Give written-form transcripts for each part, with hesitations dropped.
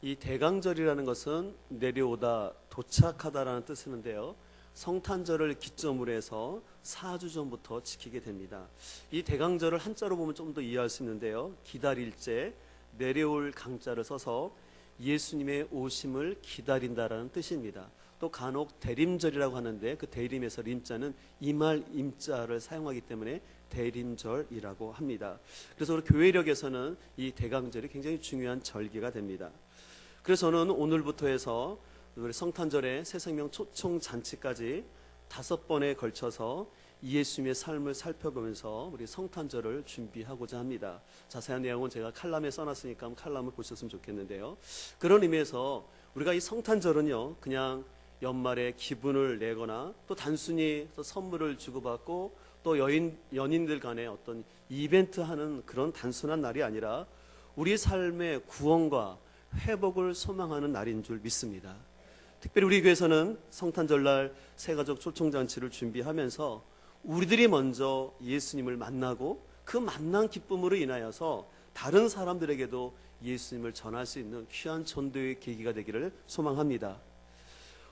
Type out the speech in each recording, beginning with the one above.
이 대강절이라는 것은 내려오다, 도착하다라는 뜻이는데요. 성탄절을 기점으로 해서 4주 전부터 지키게 됩니다. 이 대강절을 한자로 보면 좀 더 이해할 수 있는데요. 기다릴제, 내려올 강자를 써서 예수님의 오심을 기다린다라는 뜻입니다. 또 간혹 대림절이라고 하는데 그 대림에서 림자는 이말 임자를 사용하기 때문에 대림절이라고 합니다. 그래서 우리 교회력에서는 이 대강절이 굉장히 중요한 절기가 됩니다. 그래서 저는 오늘부터 해서 우리 성탄절에 새생명 초청 잔치까지 5번에 걸쳐서 예수님의 삶을 살펴보면서 우리 성탄절을 준비하고자 합니다. 자세한 내용은 제가 칼럼에 써놨으니까 칼럼을 보셨으면 좋겠는데요. 그런 의미에서 우리가 이 성탄절은요, 그냥 연말에 기분을 내거나 또 단순히 또 선물을 주고받고 또 연인들 간에 어떤 이벤트 하는 그런 단순한 날이 아니라 우리 삶의 구원과 회복을 소망하는 날인 줄 믿습니다. 특별히 우리 교회에서는 성탄절날 새가족 초청잔치를 준비하면서 우리들이 먼저 예수님을 만나고 그 만난 기쁨으로 인하여서 다른 사람들에게도 예수님을 전할 수 있는 귀한 전도의 계기가 되기를 소망합니다.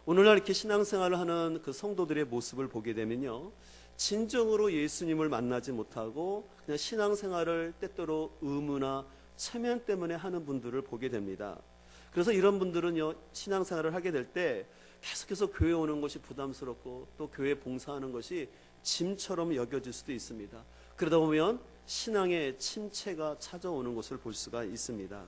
오늘날 이렇게 신앙생활을 하는 그 성도들의 모습을 보게 되면요, 진정으로 예수님을 만나지 못하고 그냥 신앙생활을 때때로 의무나 체면 때문에 하는 분들을 보게 됩니다. 그래서 이런 분들은요, 신앙생활을 하게 될 때 계속해서 교회 오는 것이 부담스럽고 또 교회 봉사하는 것이 짐처럼 여겨질 수도 있습니다. 그러다 보면 신앙의 침체가 찾아오는 것을 볼 수가 있습니다.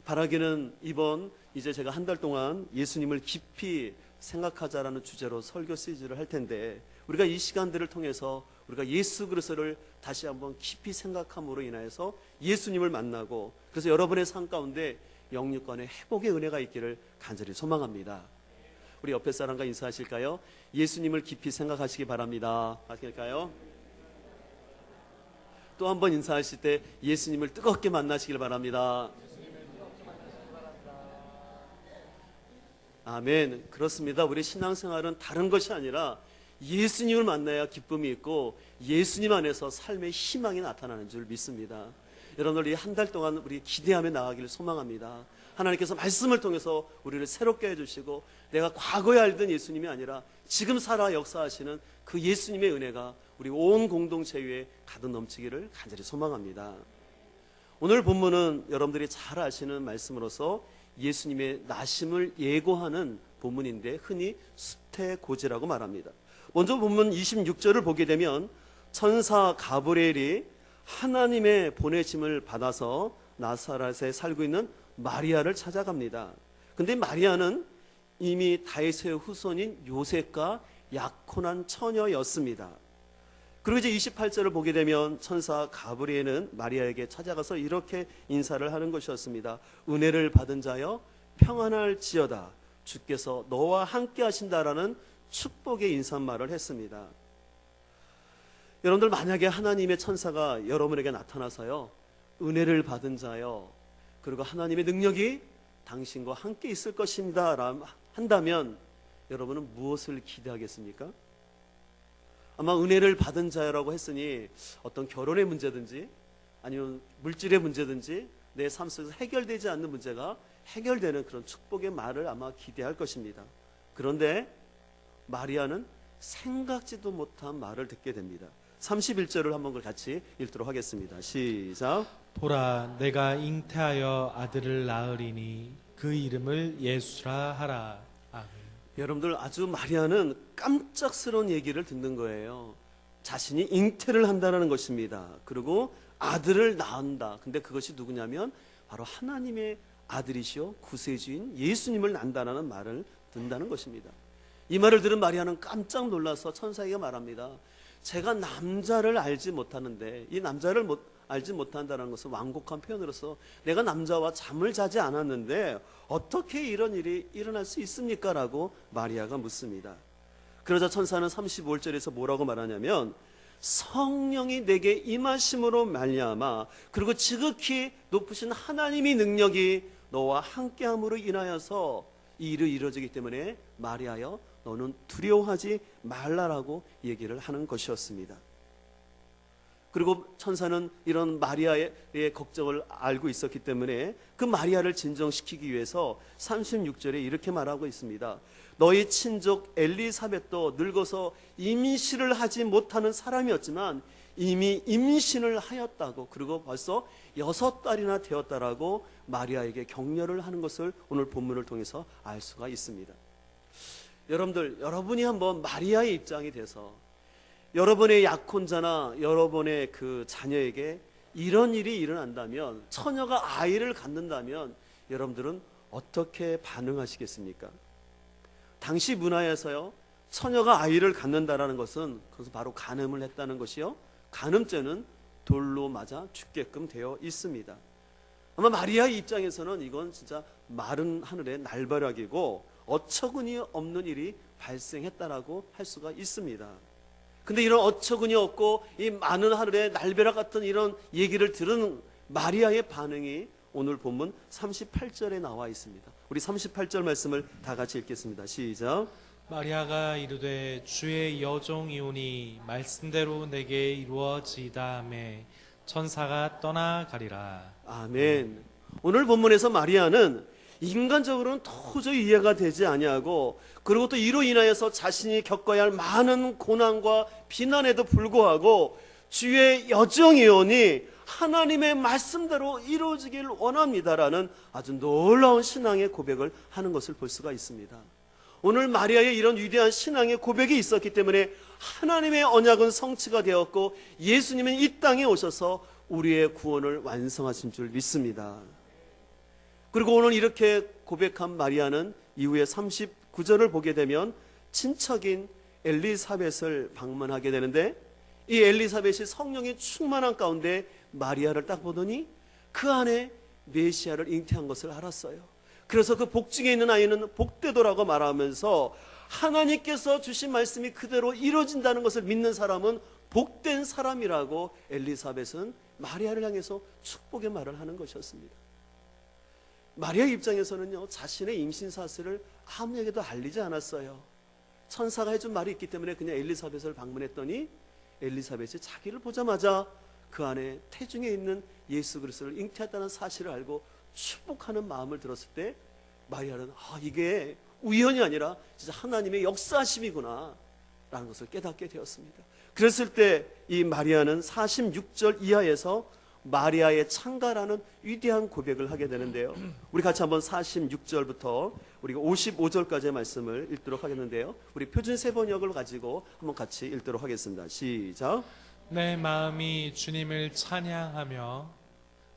바라기는 이번 이제 제가 한 달 동안 예수님을 깊이 생각하자라는 주제로 설교 시리즈를 할 텐데, 우리가 이 시간들을 통해서 우리가 예수 그리스도를 다시 한번 깊이 생각함으로 인하여서 예수님을 만나고, 그래서 여러분의 삶 가운데 영육간의 회복의 은혜가 있기를 간절히 소망합니다. 우리 옆에 사람과 인사하실까요? 예수님을 깊이 생각하시기 바랍니다. 하실까요? 또 한 번 인사하실 때 예수님을 뜨겁게 만나시길 바랍니다. 아멘. 그렇습니다. 우리 신앙생활은 다른 것이 아니라 예수님을 만나야 기쁨이 있고 예수님 안에서 삶의 희망이 나타나는 줄 믿습니다. 여러분들 이 한 달 동안 우리 기대하며 나가기를 소망합니다. 하나님께서 말씀을 통해서 우리를 새롭게 해주시고 내가 과거에 알던 예수님이 아니라 지금 살아 역사하시는 그 예수님의 은혜가 우리 온 공동체 위에 가득 넘치기를 간절히 소망합니다. 오늘 본문은 여러분들이 잘 아시는 말씀으로서 예수님의 나심을 예고하는 본문인데 흔히 수태고지라고 말합니다. 먼저 본문 26절을 보게 되면 천사 가브리엘이 하나님의 보내심을 받아서 나사렛에 살고 있는 마리아를 찾아갑니다. 근데 마리아는 이미 다윗의 후손인 요셉과 약혼한 처녀였습니다. 그리고 이제 28절을 보게 되면 천사 가브리엘은 마리아에게 찾아가서 이렇게 인사를 하는 것이었습니다. 은혜를 받은 자여 평안할지어다, 주께서 너와 함께 하신다라는 축복의 인사말을 했습니다. 여러분들 만약에 하나님의 천사가 여러분에게 나타나서요, 은혜를 받은 자여, 그리고 하나님의 능력이 당신과 함께 있을 것입니다 한다면 여러분은 무엇을 기대하겠습니까? 아마 은혜를 받은 자라고 했으니 어떤 결혼의 문제든지 아니면 물질의 문제든지 내 삶 속에서 해결되지 않는 문제가 해결되는 그런 축복의 말을 아마 기대할 것입니다. 그런데 마리아는 생각지도 못한 말을 듣게 됩니다. 31절을 한번 같이 읽도록 하겠습니다. 시작. 보라, 내가 잉태하여 아들을 낳으리니 그 이름을 예수라 하라. 아멘. 여러분들, 아주 마리아는 깜짝스러운 얘기를 듣는 거예요. 자신이 잉태를 한다는 것입니다. 그리고 아들을 낳는다. 근데 그것이 누구냐면 바로 하나님의 아들이시오 구세주인 예수님을 낳는다는 말을 듣는다는 것입니다. 이 말을 들은 마리아는 깜짝 놀라서 천사에게 말합니다. 제가 남자를 알지 못하는데, 이 남자를 알지 못한다는 것은 완곡한 표현으로서 내가 남자와 잠을 자지 않았는데 어떻게 이런 일이 일어날 수 있습니까? 라고 마리아가 묻습니다. 그러자 천사는 35절에서 뭐라고 말하냐면, 성령이 내게 임하심으로 말미암아 그리고 지극히 높으신 하나님의 능력이 너와 함께함으로 인하여서 이 일이 이루어지기 때문에 마리아여, 너는 두려워하지 말라라고 얘기를 하는 것이었습니다. 그리고 천사는 이런 마리아의 걱정을 알고 있었기 때문에 그 마리아를 진정시키기 위해서 36절에 이렇게 말하고 있습니다. 너희 친족 엘리사벳도 늙어서 임신을 하지 못하는 사람이었지만 이미 임신을 하였다고, 그리고 벌써 6달이나 되었다라고 마리아에게 격려를 하는 것을 오늘 본문을 통해서 알 수가 있습니다. 여러분들, 여러분이 한번 마리아의 입장이 돼서 여러분의 약혼자나 여러분의 그 자녀에게 이런 일이 일어난다면, 처녀가 아이를 갖는다면 여러분들은 어떻게 반응하시겠습니까? 당시 문화에서요, 처녀가 아이를 갖는다라는 것은 그것은 바로 간음을 했다는 것이요, 간음죄는 돌로 맞아 죽게끔 되어 있습니다. 아마 마리아의 입장에서는 이건 진짜 마른 하늘의 날벼락이고 어처구니 없는 일이 발생했다라고 할 수가 있습니다. 근데 이런 어처구니 없고 이 많은 하늘의 날벼락 같은 이런 얘기를 들은 마리아의 반응이 오늘 본문 38절에 나와 있습니다. 우리 38절 말씀을 다 같이 읽겠습니다. 시작. 마리아가 이르되 주의 여종이오니 말씀대로 내게 이루어지다매 천사가 떠나가리라. 아멘. 오늘 본문에서 마리아는 인간적으로는 도저히 이해가 되지 아니하고, 그리고 또 이로 인하여서 자신이 겪어야 할 많은 고난과 비난에도 불구하고 주의 여정이오니 하나님의 말씀대로 이루어지길 원합니다라는 아주 놀라운 신앙의 고백을 하는 것을 볼 수가 있습니다. 오늘 마리아의 이런 위대한 신앙의 고백이 있었기 때문에 하나님의 언약은 성취가 되었고 예수님은 이 땅에 오셔서 우리의 구원을 완성하신 줄 믿습니다. 그리고 오늘 이렇게 고백한 마리아는 이후에 39절을 보게 되면 친척인 엘리사벳을 방문하게 되는데, 이 엘리사벳이 성령이 충만한 가운데 마리아를 딱 보더니 그 안에 메시아를 잉태한 것을 알았어요. 그래서 그 복중에 있는 아이는 복되도라고 말하면서 하나님께서 주신 말씀이 그대로 이루어진다는 것을 믿는 사람은 복된 사람이라고 엘리사벳은 마리아를 향해서 축복의 말을 하는 것이었습니다. 마리아의 입장에서는요, 자신의 임신 사실을 아무에게도 알리지 않았어요. 천사가 해준 말이 있기 때문에 그냥 엘리사벳을 방문했더니 엘리사벳이 자기를 보자마자 그 안에 태중에 있는 예수 그리스도를 잉태했다는 사실을 알고 축복하는 마음을 들었을 때 마리아는 이게 우연이 아니라 진짜 하나님의 역사심이구나 라는 것을 깨닫게 되었습니다. 그랬을 때 이 마리아는 46절 이하에서 마리아의 창가라는 위대한 고백을 하게 되는데요, 우리 같이 한번 46절부터 우리가 55절까지의 말씀을 읽도록 하겠는데요, 우리 표준 세번역을 가지고 한번 같이 읽도록 하겠습니다. 시작. 내 마음이 주님을 찬양하며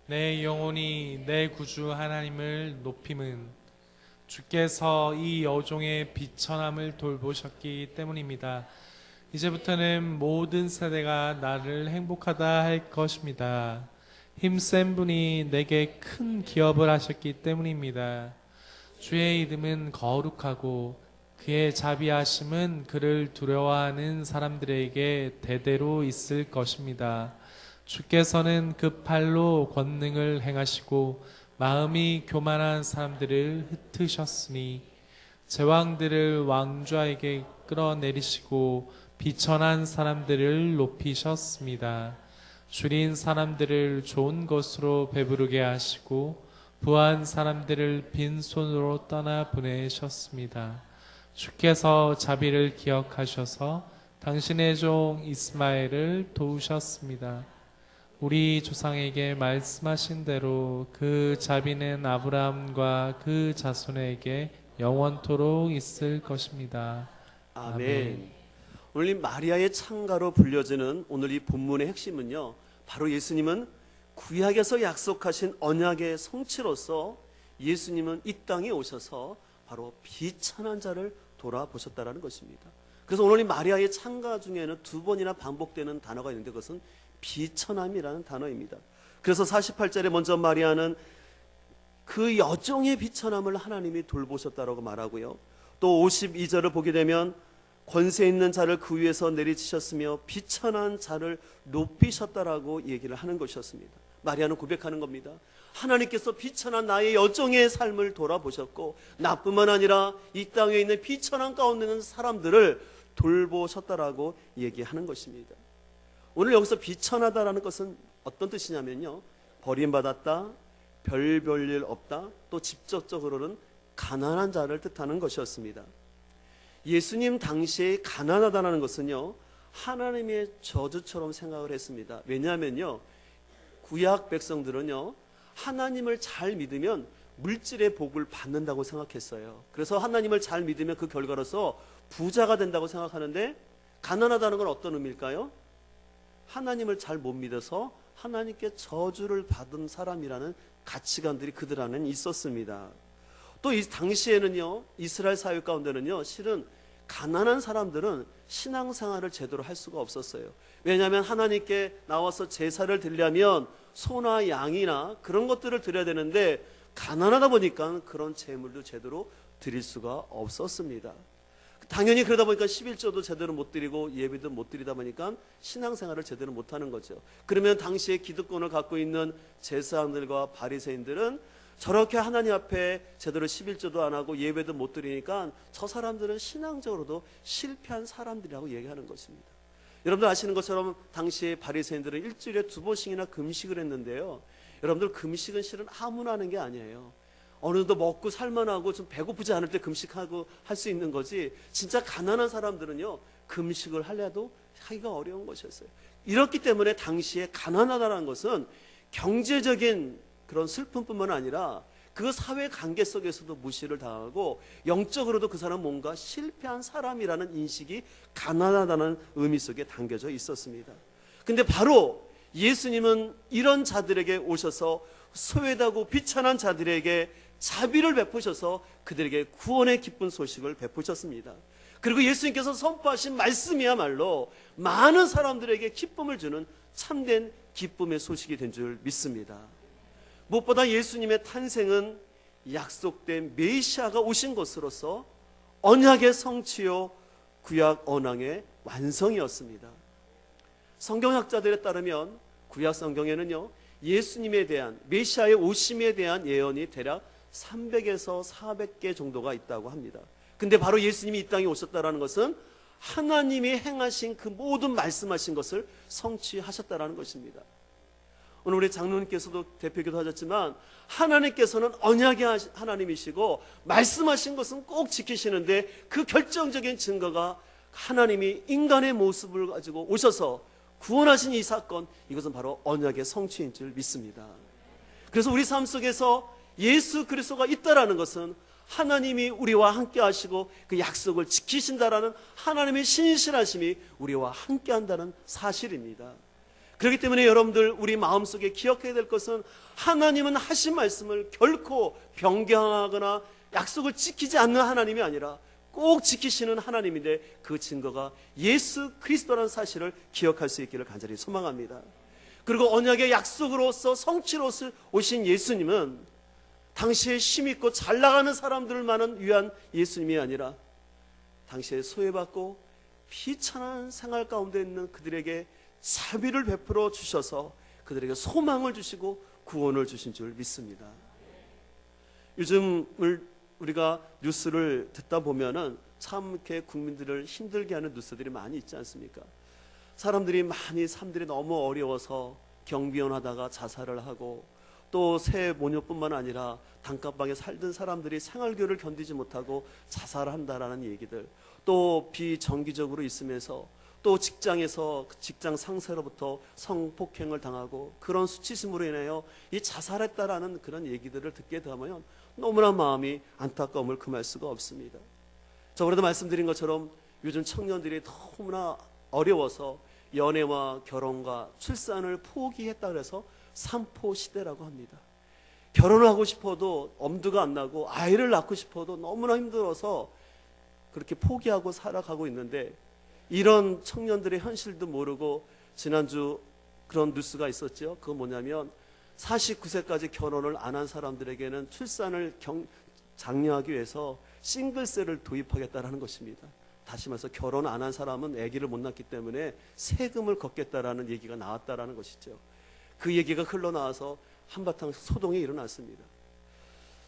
내 영혼이 내 구주 하나님을 높임은 주께서 이 여종의 비천함을 돌보셨기 때문입니다. 이제부터는 모든 세대가 나를 행복하다 할 것입니다. 힘센 분이 내게 큰 기업을 하셨기 때문입니다. 주의 이름은 거룩하고 그의 자비하심은 그를 두려워하는 사람들에게 대대로 있을 것입니다. 주께서는 그 팔로 권능을 행하시고 마음이 교만한 사람들을 흩으셨으니 제왕들을 왕좌에게 끌어내리시고 비천한 사람들을 높이셨습니다. 줄인 사람들을 좋은 것으로 배부르게 하시고 부한 사람들을 빈손으로 떠나 보내셨습니다. 주께서 자비를 기억하셔서 당신의 종 이스마엘을 도우셨습니다. 우리 조상에게 말씀하신 대로 그 자비는 아브라함과 그 자손에게 영원토록 있을 것입니다. 아멘. 오늘 이 마리아의 창가로 불려지는 오늘 이 본문의 핵심은요, 바로 예수님은 구약에서 약속하신 언약의 성취로서 예수님은 이 땅에 오셔서 바로 비천한 자를 돌아보셨다라는 것입니다. 그래서 오늘 이 마리아의 창가 중에는 2번이나 반복되는 단어가 있는데 그것은 비천함이라는 단어입니다. 그래서 48절에 먼저 마리아는 그 여종의 비천함을 하나님이 돌보셨다라고 말하고요, 또 52절을 보게 되면 권세 있는 자를 그 위에서 내리치셨으며 비천한 자를 높이셨다라고 얘기를 하는 것이었습니다. 마리아는 고백하는 겁니다. 하나님께서 비천한 나의 여종의 삶을 돌아보셨고 나뿐만 아니라 이 땅에 있는 비천한 가운데 있는 사람들을 돌보셨다라고 얘기하는 것입니다. 오늘 여기서 비천하다라는 것은 어떤 뜻이냐면요, 버림받았다, 별 볼 일 없다, 또 직접적으로는 가난한 자를 뜻하는 것이었습니다. 예수님 당시에 가난하다는 것은요, 하나님의 저주처럼 생각을 했습니다. 왜냐하면요, 구약 백성들은요, 하나님을 잘 믿으면 물질의 복을 받는다고 생각했어요. 그래서 하나님을 잘 믿으면 그 결과로서 부자가 된다고 생각하는데, 가난하다는 건 어떤 의미일까요? 하나님을 잘 못 믿어서 하나님께 저주를 받은 사람이라는 가치관들이 그들 안에는 있었습니다. 또 이 당시에는요, 이스라엘 사회 가운데는요, 실은 가난한 사람들은 신앙생활을 제대로 할 수가 없었어요. 왜냐하면 하나님께 나와서 제사를 드리려면 소나 양이나 그런 것들을 드려야 되는데, 가난하다 보니까 그런 제물도 제대로 드릴 수가 없었습니다. 당연히 그러다 보니까 11조도 제대로 못 드리고 예배도 못 드리다 보니까 신앙생활을 제대로 못하는 거죠. 그러면 당시에 기득권을 갖고 있는 제사장들과 바리새인들은 저렇게 하나님 앞에 제대로 11조도 안 하고 예배도 못 드리니까 저 사람들은 신앙적으로도 실패한 사람들이라고 얘기하는 것입니다. 여러분들 아시는 것처럼 당시에 바리새인들은 일주일에 2번씩이나 금식을 했는데요, 여러분들 금식은 실은 아무나 하는 게 아니에요. 어느 정도 먹고 살만하고 좀 배고프지 않을 때 금식하고 할 수 있는 거지, 진짜 가난한 사람들은요, 금식을 하려도 하기가 어려운 것이었어요. 이렇기 때문에 당시에 가난하다는 것은 경제적인 그런 슬픔뿐만 아니라 그 사회 관계 속에서도 무시를 당하고 영적으로도 그 사람은 뭔가 실패한 사람이라는 인식이 가난하다는 의미 속에 담겨져 있었습니다. 근데 바로 예수님은 이런 자들에게 오셔서 소외되고 비천한 자들에게 자비를 베푸셔서 그들에게 구원의 기쁜 소식을 베푸셨습니다. 그리고 예수님께서 선포하신 말씀이야말로 많은 사람들에게 기쁨을 주는 참된 기쁨의 소식이 된 줄 믿습니다. 무엇보다 예수님의 탄생은 약속된 메시아가 오신 것으로서 언약의 성취요 구약 언왕의 완성이었습니다. 성경학자들에 따르면 구약 성경에는요, 예수님에 대한, 메시아의 오심에 대한 예언이 대략 300에서 400개 정도가 있다고 합니다. 근데 바로 예수님이 이 땅에 오셨다는 것은 하나님이 행하신 그 모든 말씀하신 것을 성취하셨다는 것입니다. 오늘 우리 장로님께서도 대표기도 하셨지만, 하나님께서는 언약의 하나님이시고 말씀하신 것은 꼭 지키시는데, 그 결정적인 증거가 하나님이 인간의 모습을 가지고 오셔서 구원하신 이 사건, 이것은 바로 언약의 성취인 줄 믿습니다. 그래서 우리 삶 속에서 예수 그리스도가 있다라는 것은 하나님이 우리와 함께 하시고 그 약속을 지키신다라는 하나님의 신실하심이 우리와 함께 한다는 사실입니다. 그렇기 때문에 여러분들, 우리 마음속에 기억해야 될 것은 하나님은 하신 말씀을 결코 변경하거나 약속을 지키지 않는 하나님이 아니라 꼭 지키시는 하나님인데, 그 증거가 예수 그리스도라는 사실을 기억할 수 있기를 간절히 소망합니다. 그리고 언약의 약속으로서 성취로서 오신 예수님은 당시에 힘있고 잘 나가는 사람들만은 위한 예수님이 아니라 당시에 소외받고 비천한 생활 가운데 있는 그들에게 자비를 베풀어 주셔서 그들에게 소망을 주시고 구원을 주신 줄 믿습니다. 요즘을 우리가 뉴스를 듣다 보면은 참 이렇게 국민들을 힘들게 하는 뉴스들이 많이 있지 않습니까? 사람들이 많이 삶들이 너무 어려워서 경비원 하다가 자살을 하고, 또 새 모녀뿐만 아니라 단칸방에 살던 사람들이 생활교를 견디지 못하고 자살한다라는 얘기들, 또 비정기적으로 있으면서 또 직장에서 직장 상사로부터 성폭행을 당하고 그런 수치심으로 인하여 이 자살했다라는 그런 얘기들을 듣게 되면 너무나 마음이 안타까움을 금할 수가 없습니다. 저번에도 말씀드린 것처럼 요즘 청년들이 너무나 어려워서 연애와 결혼과 출산을 포기했다 그래서 삼포 시대라고 합니다. 결혼을 하고 싶어도 엄두가 안 나고 아이를 낳고 싶어도 너무나 힘들어서 그렇게 포기하고 살아가고 있는데, 이런 청년들의 현실도 모르고 지난주 그런 뉴스가 있었죠. 그건 뭐냐면 49세까지 결혼을 안 한 사람들에게는 출산을 장려하기 위해서 싱글세를 도입하겠다라는 것입니다. 다시 말해서 결혼 안 한 사람은 아기를 못 낳기 때문에 세금을 걷겠다라는 얘기가 나왔다라는 것이죠. 그 얘기가 흘러나와서 한바탕 소동이 일어났습니다.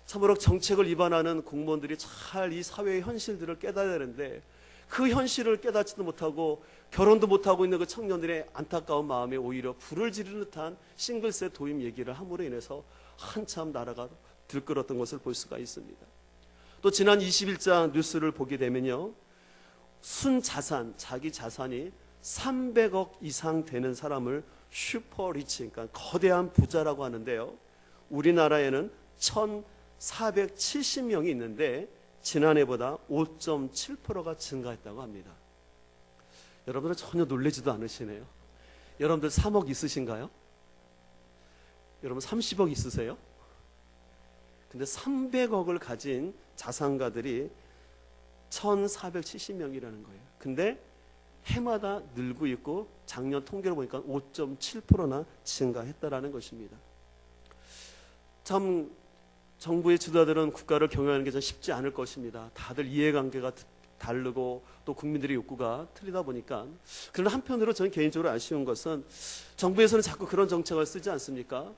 참으로 정책을 위반하는 공무원들이 잘 이 사회의 현실들을 깨달아야 되는데, 그 현실을 깨닫지도 못하고 결혼도 못하고 있는 그 청년들의 안타까운 마음에 오히려 불을 지르는 듯한 싱글세 도입 얘기를 함으로 인해서 한참 나라가 들끓었던 것을 볼 수가 있습니다. 또 지난 21장 뉴스를 보게 되면요, 순자산, 자기 자산이 300억 이상 되는 사람을 슈퍼리치, 그러니까 거대한 부자라고 하는데요, 우리나라에는 1,470명이 있는데 지난해보다 5.7%가 증가했다고 합니다. 여러분은 전혀 놀라지도 않으시네요. 여러분들 3억 있으신가요? 여러분 30억 있으세요? 근데 300억을 가진 자산가들이 1,470명이라는 거예요. 근데 해마다 늘고 있고 작년 통계를 보니까 5.7%나 증가했다라는 것입니다. 참 정부의 지도자들은 국가를 경영하는 게 좀 쉽지 않을 것입니다. 다들 이해관계가 다르고 또 국민들의 욕구가 틀리다 보니까. 그러나 한편으로 저는 개인적으로 아쉬운 것은 정부에서는 자꾸 그런 정책을 쓰지 않습니까?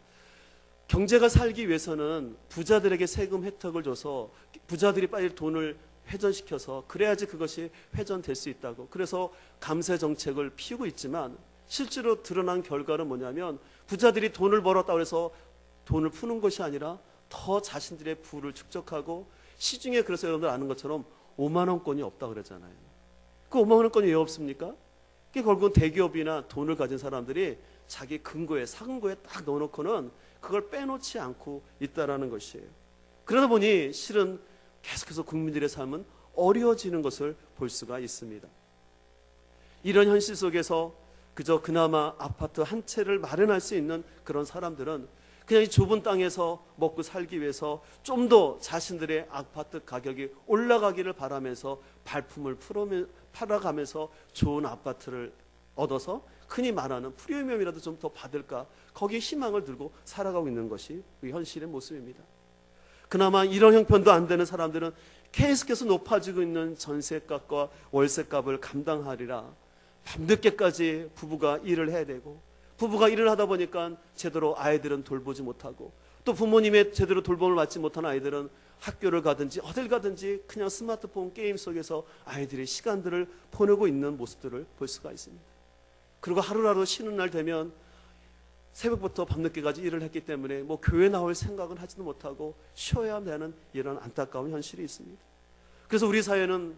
경제가 살기 위해서는 부자들에게 세금 혜택을 줘서 부자들이 빨리 돈을 회전시켜서 그래야지 그것이 회전될 수 있다고. 그래서 감세 정책을 피우고 있지만 실제로 드러난 결과는 뭐냐면 부자들이 돈을 벌었다고 해서 돈을 푸는 것이 아니라 더 자신들의 부를 축적하고, 시중에 그래서 여러분들 아는 것처럼 5만 원권이 없다 그러잖아요. 그 5만 원권이 왜 없습니까? 그게 결국은 대기업이나 돈을 가진 사람들이 자기 금고에, 사금고에 딱 넣어놓고는 그걸 빼놓지 않고 있다라는 것이에요. 그러다 보니 실은 계속해서 국민들의 삶은 어려워지는 것을 볼 수가 있습니다. 이런 현실 속에서 그저 그나마 아파트 한 채를 마련할 수 있는 그런 사람들은 그냥 이 좁은 땅에서 먹고 살기 위해서 좀 더 자신들의 아파트 가격이 올라가기를 바라면서 발품을 팔아가면서 좋은 아파트를 얻어서 흔히 말하는 프리미엄이라도 좀 더 받을까, 거기에 희망을 들고 살아가고 있는 것이 우리 현실의 모습입니다. 그나마 이런 형편도 안 되는 사람들은 계속해서 높아지고 있는 전세값과 월세값을 감당하리라 밤늦게까지 부부가 일을 해야 되고, 부부가 일을 하다 보니까 제대로 아이들은 돌보지 못하고, 또 부모님의 제대로 돌봄을 받지 못한 아이들은 학교를 가든지 어딜 가든지 그냥 스마트폰 게임 속에서 아이들의 시간들을 보내고 있는 모습들을 볼 수가 있습니다. 그리고 하루라도 쉬는 날 되면 새벽부터 밤늦게까지 일을 했기 때문에 뭐 교회 나올 생각은 하지도 못하고 쉬어야 되는 이런 안타까운 현실이 있습니다. 그래서 우리 사회는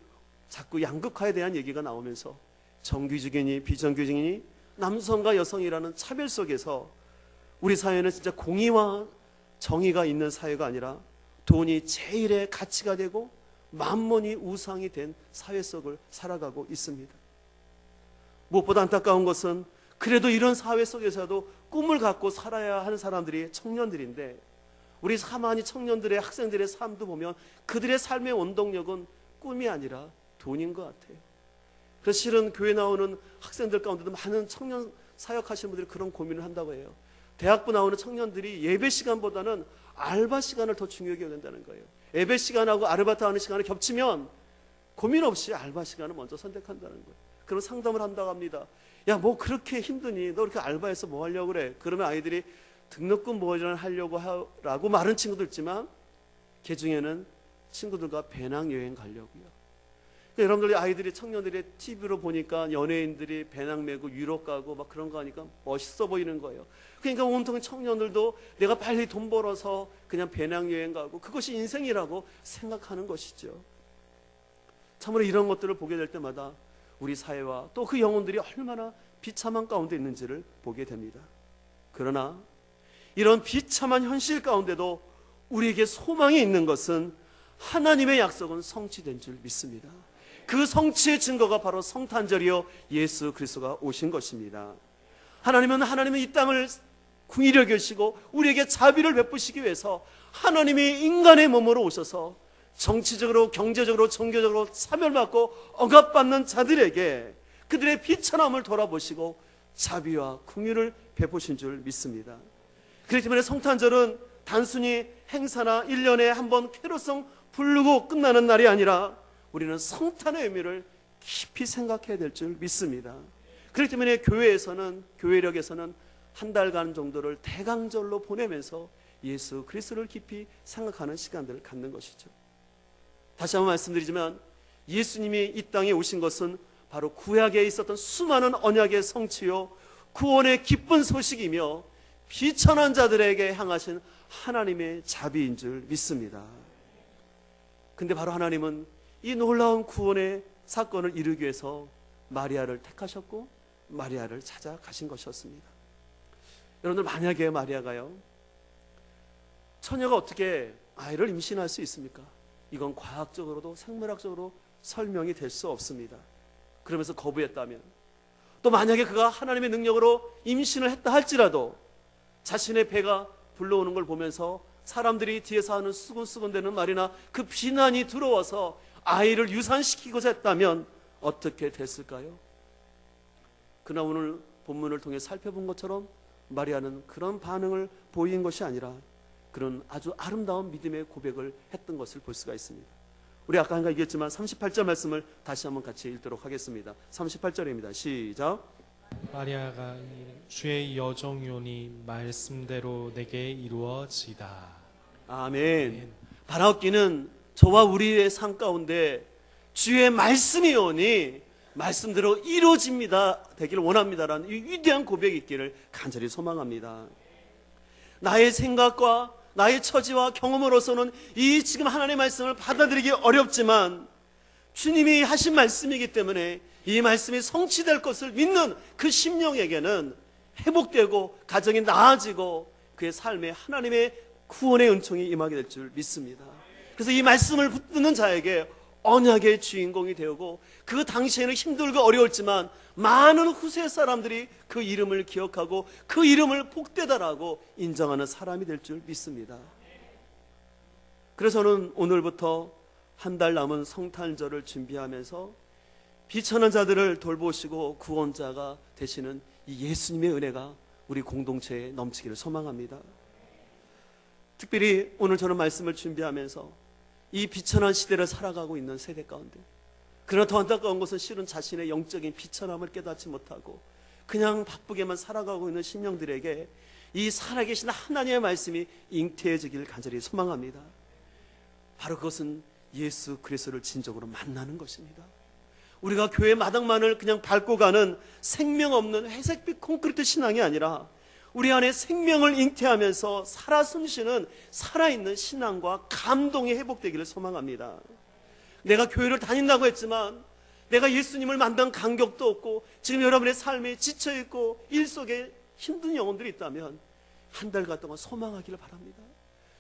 자꾸 양극화에 대한 얘기가 나오면서 정규직이니 비정규직이니 남성과 여성이라는 차별 속에서 우리 사회는 진짜 공의와 정의가 있는 사회가 아니라 돈이 제일의 가치가 되고 만mon이 우상이 된 사회 속을 살아가고 있습니다. 무엇보다 안타까운 것은 그래도 이런 사회 속에서도 꿈을 갖고 살아야 하는 사람들이 청년들인데, 우리 사만이 청년들의, 학생들의 삶도 보면 그들의 삶의 원동력은 꿈이 아니라 돈인 것 같아요. 그래서 실은 교회 나오는 학생들 가운데도 많은 청년 사역하시는 분들이 그런 고민을 한다고 해요. 대학부 나오는 청년들이 예배 시간보다는 알바 시간을 더 중요하게 여긴다는 거예요. 예배 시간하고 아르바이트 하는 시간을 겹치면 고민 없이 알바 시간을 먼저 선택한다는 거예요. 그럼 상담을 한다고 합니다. 야, 뭐 그렇게 힘드니? 너 이렇게 알바해서 뭐 하려고 그래? 그러면 아이들이 등록금 모의를 하려고 하라고 말하는 친구도 있지만 그 중에는 친구들과 배낭여행 가려고요. 여러분들 아이들이, 청년들이 TV로 보니까 연예인들이 배낭 메고 유럽 가고 막 그런 거 하니까 멋있어 보이는 거예요. 그러니까 온통 청년들도 내가 빨리 돈 벌어서 그냥 배낭여행 가고 그것이 인생이라고 생각하는 것이죠. 참으로 이런 것들을 보게 될 때마다 우리 사회와 또 그 영혼들이 얼마나 비참한 가운데 있는지를 보게 됩니다. 그러나 이런 비참한 현실 가운데도 우리에게 소망이 있는 것은 하나님의 약속은 성취된 줄 믿습니다. 그 성취의 증거가 바로 성탄절이요 예수 그리스도가 오신 것입니다. 하나님은 이 땅을 궁일히 여기시고 우리에게 자비를 베푸시기 위해서 하나님이 인간의 몸으로 오셔서 정치적으로, 경제적으로, 종교적으로 차별받고 억압받는 자들에게 그들의 비천함을 돌아보시고 자비와 긍휼을 베푸신 줄 믿습니다. 그렇기 때문에 성탄절은 단순히 행사나 1년에 한 번 캐롤송 부르고 끝나는 날이 아니라 우리는 성탄의 의미를 깊이 생각해야 될 줄 믿습니다. 그렇기 때문에 교회에서는, 교회력에서는 한 달간 정도를 대강절로 보내면서 예수 그리스도를 깊이 생각하는 시간들을 갖는 것이죠. 다시 한번 말씀드리지만 예수님이 이 땅에 오신 것은 바로 구약에 있었던 수많은 언약의 성취요 구원의 기쁜 소식이며 비천한 자들에게 향하신 하나님의 자비인 줄 믿습니다. 근데 바로 하나님은 이 놀라운 구원의 사건을 이루기 위해서 마리아를 택하셨고 마리아를 찾아가신 것이었습니다. 여러분들, 만약에 마리아가요, 처녀가 어떻게 아이를 임신할 수 있습니까? 이건 과학적으로도 생물학적으로 설명이 될 수 없습니다. 그러면서 거부했다면, 또 만약에 그가 하나님의 능력으로 임신을 했다 할지라도 자신의 배가 불러오는 걸 보면서 사람들이 뒤에서 하는 수근수근대는 말이나 그 비난이 들어와서 아이를 유산시키고자 했다면 어떻게 됐을까요? 그러나 오늘 본문을 통해 살펴본 것처럼 마리아는 그런 반응을 보인 것이 아니라 그런 아주 아름다운 믿음의 고백을 했던 것을 볼 수가 있습니다. 우리 아까 한가 얘기했지만 38절 말씀을 다시 한번 같이 읽도록 하겠습니다. 38절입니다. 시작. 마리아가 주의 여종이오니 말씀대로 내게 이루어지다. 아멘. 바라옵기는 저와 우리의 삶 가운데 주의 말씀이 오니 말씀대로 이루어집니다 되기를 원합니다라는 이 위대한 고백이 있기를 간절히 소망합니다. 나의 생각과 나의 처지와 경험으로서는 이 지금 하나님의 말씀을 받아들이기 어렵지만 주님이 하신 말씀이기 때문에 이 말씀이 성취될 것을 믿는 그 심령에게는 회복되고 가정이 나아지고 그의 삶에 하나님의 구원의 은총이 임하게 될 줄 믿습니다. 그래서 이 말씀을 붙드는 자에게 언약의 주인공이 되고 그 당시에는 힘들고 어려웠지만 많은 후세 사람들이 그 이름을 기억하고 그 이름을 복되다라고 인정하는 사람이 될 줄 믿습니다. 그래서 저는 오늘부터 한 달 남은 성탄절을 준비하면서 비천한 자들을 돌보시고 구원자가 되시는 이 예수님의 은혜가 우리 공동체에 넘치기를 소망합니다. 특별히 오늘 저는 말씀을 준비하면서 이 비천한 시대를 살아가고 있는 세대 가운데, 그러나 더 안타까운 것은 실은 자신의 영적인 비천함을 깨닫지 못하고 그냥 바쁘게만 살아가고 있는 심령들에게 이 살아계신 하나님의 말씀이 잉태해지길 간절히 소망합니다. 바로 그것은 예수 그리스도를 진정으로 만나는 것입니다. 우리가 교회 마당만을 그냥 밟고 가는 생명 없는 회색빛 콘크리트 신앙이 아니라 우리 안에 생명을 잉태하면서 살아 숨쉬는 살아있는 신앙과 감동이 회복되기를 소망합니다. 내가 교회를 다닌다고 했지만 내가 예수님을 만난 간격도 없고 지금 여러분의 삶에 지쳐있고 일 속에 힘든 영혼들이 있다면 한 달간 동안 소망하기를 바랍니다.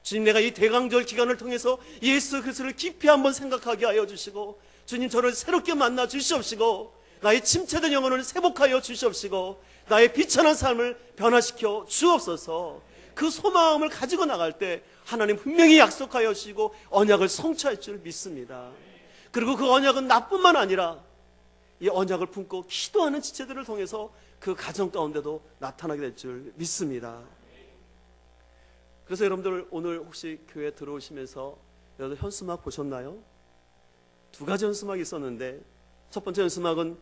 주님, 내가 이 대강절 기간을 통해서 예수 그리스도를 깊이 한번 생각하게 하여 주시고, 주님 저를 새롭게 만나 주시옵시고 나의 침체된 영혼을 회복하여 주시옵시고 나의 비천한 삶을 변화시켜 주옵소서. 그 소망을 가지고 나갈 때 하나님 분명히 약속하여 주시고 언약을 성취할 줄 믿습니다. 그리고 그 언약은 나뿐만 아니라 이 언약을 품고 기도하는 지체들을 통해서 그 가정 가운데도 나타나게 될 줄 믿습니다. 그래서 여러분들 오늘 혹시 교회 들어오시면서 여러분 현수막 보셨나요? 두 가지 현수막이 있었는데 첫 번째 현수막은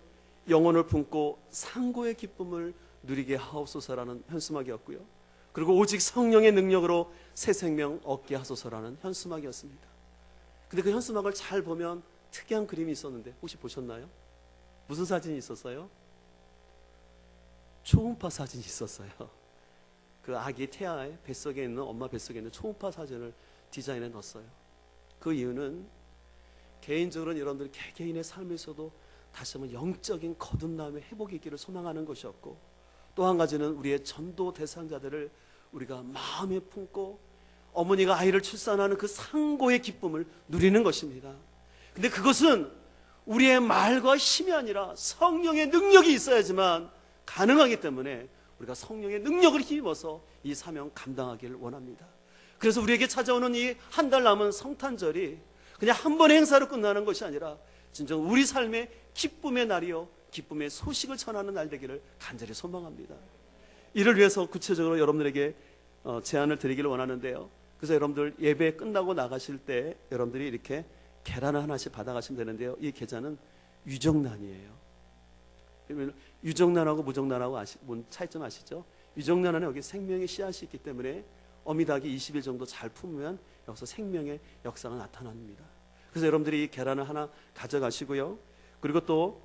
영혼을 품고 상고의 기쁨을 누리게 하옵소서라는 현수막이었고요. 그리고 오직 성령의 능력으로 새 생명 얻게 하소서라는 현수막이었습니다. 근데 그 현수막을 잘 보면 특이한 그림이 있었는데 혹시 보셨나요? 무슨 사진이 있었어요? 초음파 사진이 있었어요. 그 아기 태아의 뱃속에 있는, 엄마 뱃속에 있는 초음파 사진을 디자인해 넣었어요. 그 이유는 개인적으로는 여러분들 개개인의 삶에서도 다시 한번 영적인 거듭남의 회복이 있기를 소망하는 것이었고, 또 한 가지는 우리의 전도 대상자들을 우리가 마음에 품고 어머니가 아이를 출산하는 그 상고의 기쁨을 누리는 것입니다. 근데 그것은 우리의 말과 힘이 아니라 성령의 능력이 있어야지만 가능하기 때문에 우리가 성령의 능력을 힘입어서 이 사명 감당하기를 원합니다. 그래서 우리에게 찾아오는 이 한 달 남은 성탄절이 그냥 한 번의 행사로 끝나는 것이 아니라 진정 우리 삶의 기쁨의 날이요 기쁨의 소식을 전하는 날 되기를 간절히 소망합니다. 이를 위해서 구체적으로 여러분들에게 제안을 드리기를 원하는데요. 그래서 여러분들 예배 끝나고 나가실 때 여러분들이 이렇게 계란을 하나씩 받아가시면 되는데요. 이 계좌는 유정란이에요. 유정란하고 무정란하고 뭔 차이점 아시죠? 유정란은 여기 생명의 씨앗이 있기 때문에 어미닭이 20일 정도 잘 품으면 여기서 생명의 역사가 나타납니다. 그래서 여러분들이 이 계란을 하나 가져가시고요. 그리고 또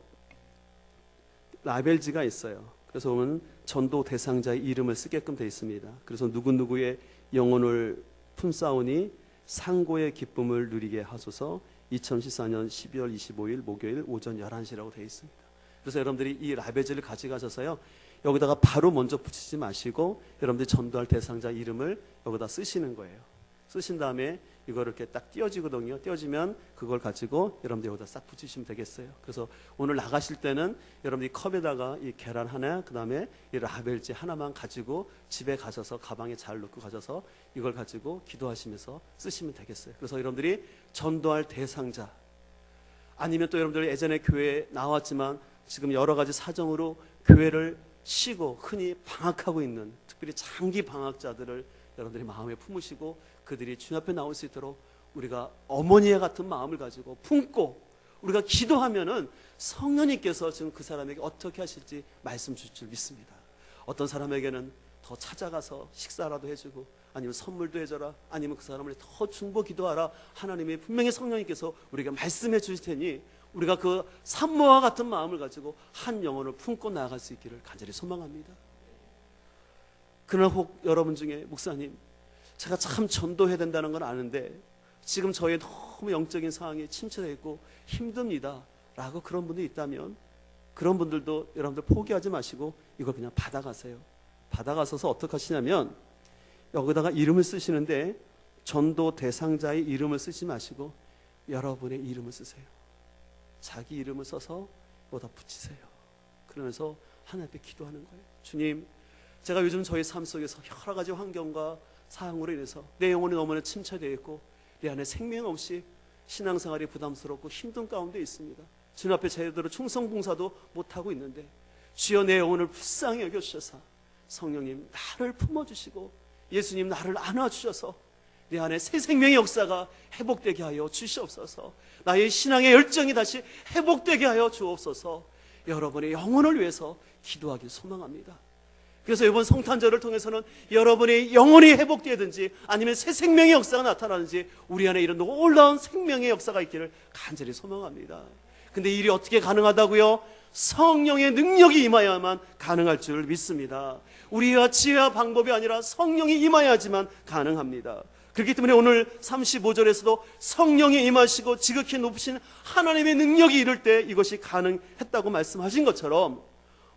라벨지가 있어요. 그래서 보면 전도 대상자의 이름을 쓰게끔 되어 있습니다. 그래서 누구누구의 영혼을 품싸우니 상고의 기쁨을 누리게 하소서. 2014년 12월 25일 목요일 오전 11시라고 되어 있습니다. 그래서 여러분들이 이 라벨지를 가져가셔서요, 여기다가 바로 먼저 붙이지 마시고 여러분들이 전도할 대상자 이름을 여기다 쓰시는 거예요. 쓰신 다음에 이거를 이렇게 딱 띄워지거든요. 띄워지면 그걸 가지고 여러분들 여기다 싹 붙이시면 되겠어요. 그래서 오늘 나가실 때는 여러분들이 컵에다가 이 계란 하나, 그 다음에 이 라벨지 하나만 가지고 집에 가셔서 가방에 잘 넣고 가셔서 이걸 가지고 기도하시면서 쓰시면 되겠어요. 그래서 여러분들이 전도할 대상자, 아니면 또 여러분들 예전에 교회에 나왔지만 지금 여러 가지 사정으로 교회를 쉬고 흔히 방학하고 있는, 특별히 장기 방학자들을 여러분들이 마음에 품으시고 그들이 주님 앞에 나올 수 있도록 우리가 어머니와 같은 마음을 가지고 품고 우리가 기도하면은 성령님께서 지금 그 사람에게 어떻게 하실지 말씀 주실 줄 믿습니다. 어떤 사람에게는 더 찾아가서 식사라도 해주고, 아니면 선물도 해줘라, 아니면 그 사람을 더 중보 기도하라. 하나님이 분명히 성령님께서 우리에게 말씀해 주실 테니 우리가 그 산모와 같은 마음을 가지고 한 영혼을 품고 나아갈 수 있기를 간절히 소망합니다. 그러나 혹 여러분 중에 목사님, 제가 참 전도해야 된다는 건 아는데 지금 저의 너무 영적인 상황이 침체되어 있고 힘듭니다 라고 그런 분들이 있다면, 그런 분들도 여러분들 포기하지 마시고 이걸 그냥 받아가세요. 받아가셔서 어떻게 하시냐면 여기다가 이름을 쓰시는데 전도 대상자의 이름을 쓰지 마시고 여러분의 이름을 쓰세요. 자기 이름을 써서 여기다 붙이세요. 그러면서 하나님 앞에 기도하는 거예요. 주님, 제가 요즘 저희 삶 속에서 여러 가지 환경과 사항으로 인해서 내 영혼이 너무나 침체되어 있고 내 안에 생명 없이 신앙생활이 부담스럽고 힘든 가운데 있습니다. 주님 앞에 제대로 충성봉사도 못하고 있는데 주여 내 영혼을 불쌍히 여겨주셔서 성령님 나를 품어주시고 예수님 나를 안아주셔서 내 안에 새 생명의 역사가 회복되게 하여 주시옵소서. 나의 신앙의 열정이 다시 회복되게 하여 주옵소서. 여러분의 영혼을 위해서 기도하길 소망합니다. 그래서 이번 성탄절을 통해서는 여러분의 영혼이 회복되든지 아니면 새 생명의 역사가 나타나든지 우리 안에 이런 놀라운 생명의 역사가 있기를 간절히 소망합니다. 근데 이 일이 어떻게 가능하다고요? 성령의 능력이 임하여야만 가능할 줄 믿습니다. 우리와 지혜와 방법이 아니라 성령이 임하여야지만 가능합니다. 그렇기 때문에 오늘 35절에서도 성령이 임하시고 지극히 높으신 하나님의 능력이 이룰 때 이것이 가능했다고 말씀하신 것처럼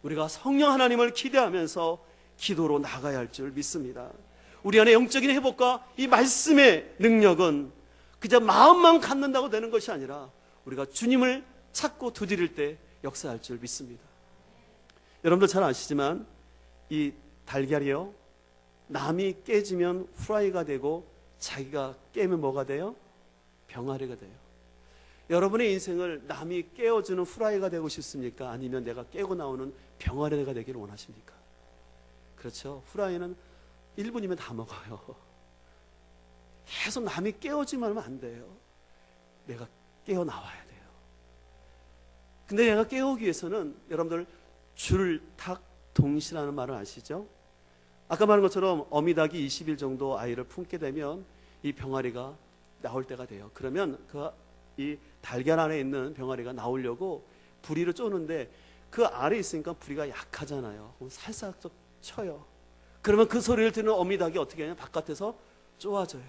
우리가 성령 하나님을 기대하면서 기도로 나가야 할 줄 믿습니다. 우리 안에 영적인 회복과 이 말씀의 능력은 그저 마음만 갖는다고 되는 것이 아니라 우리가 주님을 찾고 두드릴 때 역사할 줄 믿습니다. 여러분들 잘 아시지만 이 달걀이요, 남이 깨지면 후라이가 되고 자기가 깨면 뭐가 돼요? 병아리가 돼요. 여러분의 인생을 남이 깨워주는 후라이가 되고 싶습니까? 아니면 내가 깨고 나오는 병아리가 되기를 원하십니까? 그렇죠. 후라이는 1분이면 다 먹어요. 계속 남이 깨워주기만 하면 안 돼요. 내가 깨어나와야 돼요. 근데 내가 깨우기 위해서는 여러분들 줄탁동시라는 말을 아시죠? 아까 말한 것처럼 어미닭이 20일 정도 아이를 품게 되면 이 병아리가 나올 때가 돼요. 그러면 이 달걀 안에 있는 병아리가 나오려고 부리를 쪼는데 그 아래에 있으니까 부리가 약하잖아요. 그럼 살짝 쳐요. 그러면 그 소리를 듣는 어미닭이 어떻게 하냐? 바깥에서 쪼아져요.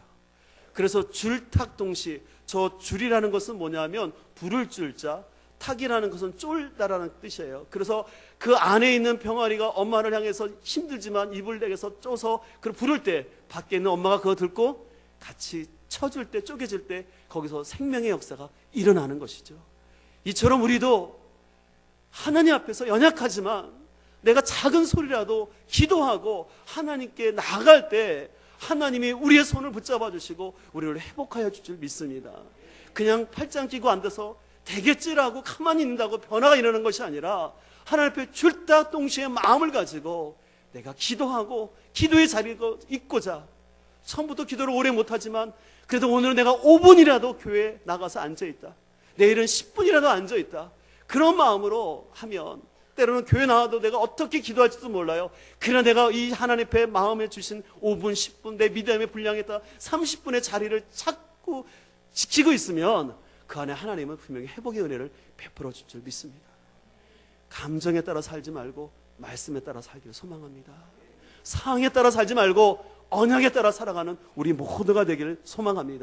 그래서 줄탁동시, 저 줄이라는 것은 뭐냐면 불을 줄 자, 탁이라는 것은 쫄다라는 뜻이에요. 그래서 그 안에 있는 병아리가 엄마를 향해서 힘들지만 입을 내서 쪼서 부를 때 밖에 있는 엄마가 그거 듣고 같이 쳐줄 때, 쪼개질 때 거기서 생명의 역사가 일어나는 것이죠. 이처럼 우리도 하나님 앞에서 연약하지만 내가 작은 소리라도 기도하고 하나님께 나아갈 때 하나님이 우리의 손을 붙잡아 주시고 우리를 회복하여 줄 줄 믿습니다. 그냥 팔짱 끼고 앉아서 되겠지라고 가만히 있는다고 변화가 일어나는 것이 아니라 하나님 앞에 줄다동시에 마음을 가지고 내가 기도하고 기도의 자리에 있고자, 처음부터 기도를 오래 못하지만 그래도 오늘은 내가 5분이라도 교회에 나가서 앉아있다, 내일은 10분이라도 앉아있다, 그런 마음으로 하면 때로는 교회 나와도 내가 어떻게 기도할지도 몰라요. 그러나 내가 이 하나님 앞에 마음에 주신 5분, 10분 내 믿음의 분량에다 30분의 자리를 찾고 지키고 있으면 그 안에 하나님은 분명히 회복의 은혜를 베풀어 줄 줄 믿습니다. 감정에 따라 살지 말고 말씀에 따라 살기를 소망합니다. 상황에 따라 살지 말고 언약에 따라 살아가는 우리 모두가 되기를 소망합니다.